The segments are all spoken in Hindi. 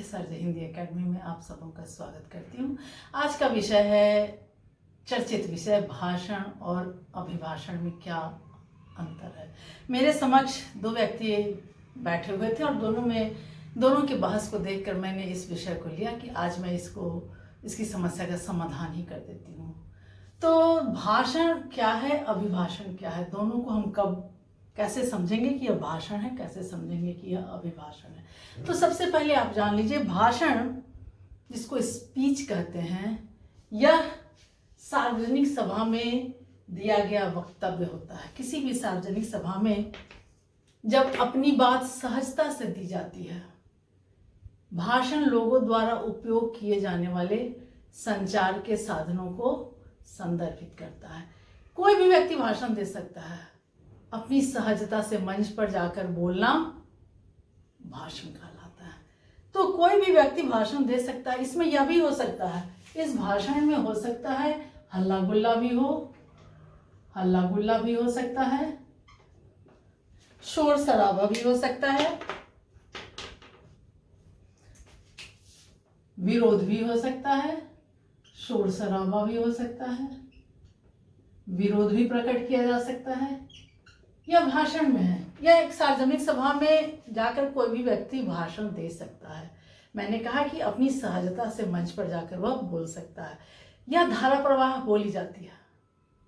सर्ज हिंदी एकेडमी में आप सबों का स्वागत करती हूँ। आज का विषय है चर्चित विषय भाषण और अभिभाषण में क्या अंतर है। मेरे समक्ष दो व्यक्ति बैठे हुए थे और दोनों के बहस को देखकर मैंने इस विषय को लिया कि आज मैं इसकी समस्या का समाधान ही कर देती हूँ। तो भाषण क्या है, अभिभाषण क्या है, दोनों को हम कब कैसे समझेंगे कि यह भाषण है, कैसे समझेंगे कि यह अभिभाषण है। तो सबसे पहले आप जान लीजिए, भाषण जिसको स्पीच कहते हैं, यह सार्वजनिक सभा में दिया गया वक्तव्य होता है। किसी भी सार्वजनिक सभा में जब अपनी बात सहजता से दी जाती है। भाषण लोगों द्वारा उपयोग किए जाने वाले संचार के साधनों को संदर्भित करता है। कोई भी व्यक्ति भाषण दे सकता है। अपनी सहजता से मंच पर जाकर बोलना भाषण कहलाता है। तो कोई भी व्यक्ति भाषण दे सकता है। इसमें यह भी हो सकता है, इस भाषण में हो सकता है हल्ला गुल्ला भी हो सकता है, शोर शराबा भी हो सकता है, विरोध भी हो सकता है, शोर शराबा भी हो सकता है, विरोध भी प्रकट किया जा सकता है। यह भाषण में है। यह एक सार्वजनिक सभा में जाकर कोई भी व्यक्ति भाषण दे सकता है। मैंने कहा कि अपनी सहजता से मंच पर जाकर वह बोल सकता है। यह धारा प्रवाह बोली जाती है।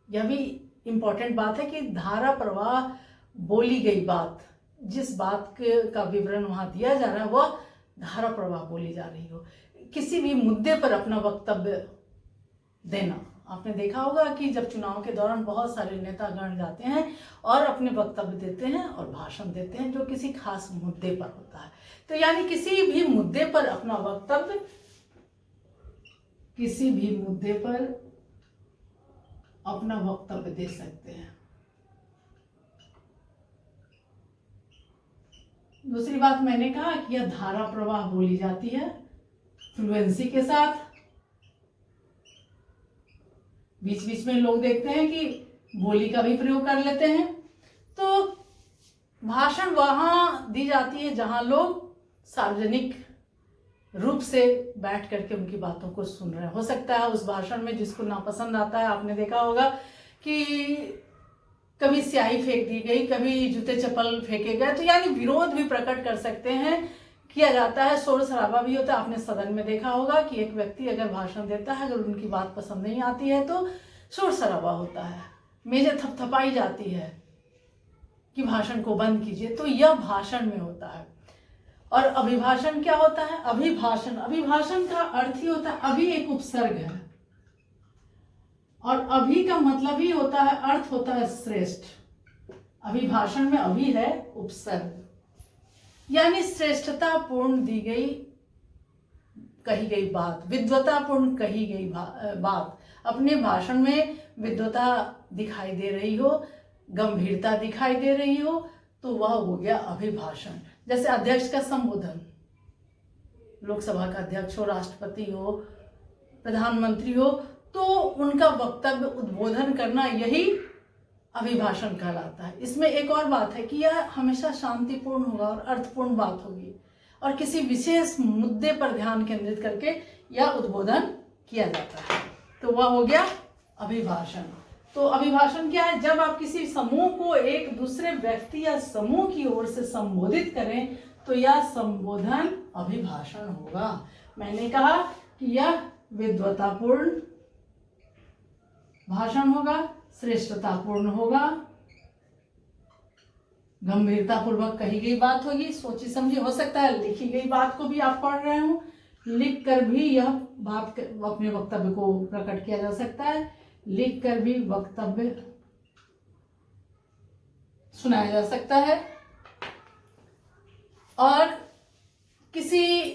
यह भी इम्पोर्टेंट बात है कि धारा प्रवाह बोली गई बात, जिस बात का विवरण वहाँ दिया जा रहा है वह धारा प्रवाह बोली जा रही हो। किसी भी मुद्दे पर अपना वक्तव्य देना। आपने देखा होगा कि जब चुनाव के दौरान बहुत सारे नेतागण जाते हैं और अपने वक्तव्य देते हैं और भाषण देते हैं जो किसी खास मुद्दे पर होता है। तो यानी किसी भी मुद्दे पर अपना वक्तव्य, किसी भी मुद्दे पर अपना वक्तव्य दे सकते हैं। दूसरी बात मैंने कहा कि यह धारा प्रवाह बोली जाती है फ्लुएंसी के साथ। बीच बीच में लोग देखते हैं कि बोली का भी प्रयोग कर लेते हैं। तो भाषण वहां दी जाती है जहां लोग सार्वजनिक रूप से बैठ करके उनकी बातों को सुन रहे हैं। हो सकता है उस भाषण में जिसको नापसंद आता है, आपने देखा होगा कि कभी स्याही फेंक दी गई, कभी जूते चप्पल फेंके गए, तो यानी विरोध भी प्रकट कर सकते हैं, किया जाता है। शोर शराबा भी होता है। आपने सदन में देखा होगा कि एक व्यक्ति अगर भाषण देता है, अगर उनकी बात पसंद नहीं आती है तो शोर शराबा होता है, मेजें थपथपाई जाती है कि भाषण को बंद कीजिए। तो यह भाषण में होता है। और अभिभाषण क्या होता है? अभिभाषण का अर्थ ही होता है, अभी एक उपसर्ग है और अभी का मतलब ही होता है, अर्थ होता है श्रेष्ठ। अभिभाषण में अभी है उपसर्ग, यानी श्रेष्ठता पूर्ण कही गई बात, विद्वतापूर्ण कही गई बात। अपने भाषण में विद्वता दिखाई दे रही हो, गंभीरता दिखाई दे रही हो, तो वह हो गया अभिभाषण। जैसे अध्यक्ष का संबोधन, लोकसभा का अध्यक्ष हो, राष्ट्रपति हो, प्रधानमंत्री हो, तो उनका वक्तव्य उद्बोधन करना यही अभिभाषण कहलाता है। इसमें एक और बात है कि यह हमेशा शांतिपूर्ण होगा और अर्थपूर्ण बात होगी और किसी विशेष मुद्दे पर ध्यान केंद्रित करके यह उद्बोधन किया जाता है। तो वह हो गया अभिभाषण। तो अभिभाषण क्या है? जब आप किसी समूह को एक दूसरे व्यक्ति या समूह की ओर से संबोधित करें तो यह संबोधन अभिभाषण होगा। मैंने कहा कि यह विद्वतापूर्ण भाषण होगा, श्रेष्ठतापूर्ण होगा, गंभीरतापूर्वक कही गई बात होगी, सोची समझी। हो सकता है लिखी गई बात को भी आप पढ़ रहे हो, लिख कर भी यह बात अपने वक्तव्य को प्रकट किया जा सकता है, लिख कर भी वक्तव्य सुनाया जा सकता है। और किसी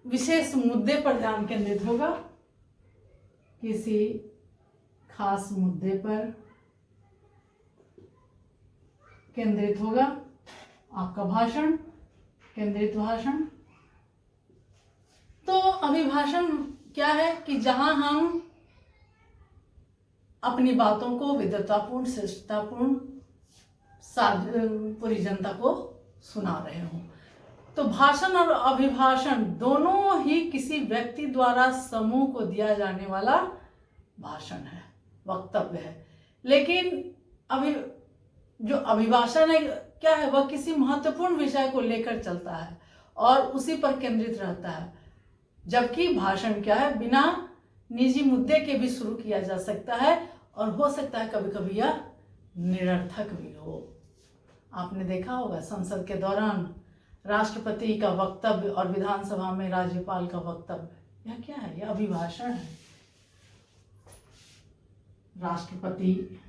विशेष मुद्दे पर ध्यान केंद्रित होगा, किसी खास मुद्दे पर केंद्रित होगा आपका भाषण, केंद्रित भाषण। तो अभिभाषण क्या है कि जहां हम अपनी बातों को विद्वतापूर्ण, श्रेष्ठतापूर्ण पूरी जनता को सुना रहे हों। तो भाषण और अभिभाषण दोनों ही किसी व्यक्ति द्वारा समूह को दिया जाने वाला भाषण है, वक्तव्य है। लेकिन जो अभिभाषण है क्या है, वह किसी महत्वपूर्ण विषय को लेकर चलता है और उसी पर केंद्रित रहता है, जबकि भाषण क्या है, बिना निजी मुद्दे के भी शुरू किया जा सकता है और हो सकता है कभी कभी यह निरर्थक भी हो। आपने देखा होगा संसद के दौरान राष्ट्रपति का वक्तव्य और विधानसभा में राज्यपाल का वक्तव्य, यह क्या है, यह अभिभाषण है। राष्ट्रपति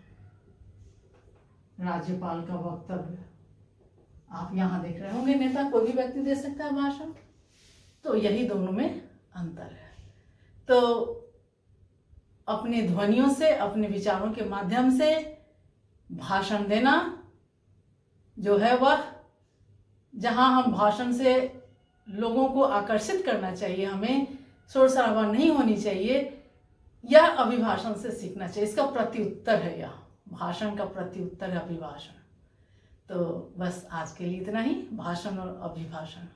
राज्यपाल का वक्तव्य, आप यहाँ देख रहे होंगे नेता कोई भी व्यक्ति दे सकता है भाषण, तो यही दोनों में अंतर है। तो अपनी ध्वनियों से, अपने विचारों के माध्यम से भाषण देना जो है वह, जहां हम भाषण से लोगों को आकर्षित करना चाहिए, हमें शोर शराबा नहीं होनी चाहिए, यह अभिभाषण से सीखना चाहिए। इसका प्रत्युत्तर है, यह भाषण का प्रत्युत्तर है अभिभाषण। तो बस आज के लिए इतना ही, भाषण और अभिभाषण।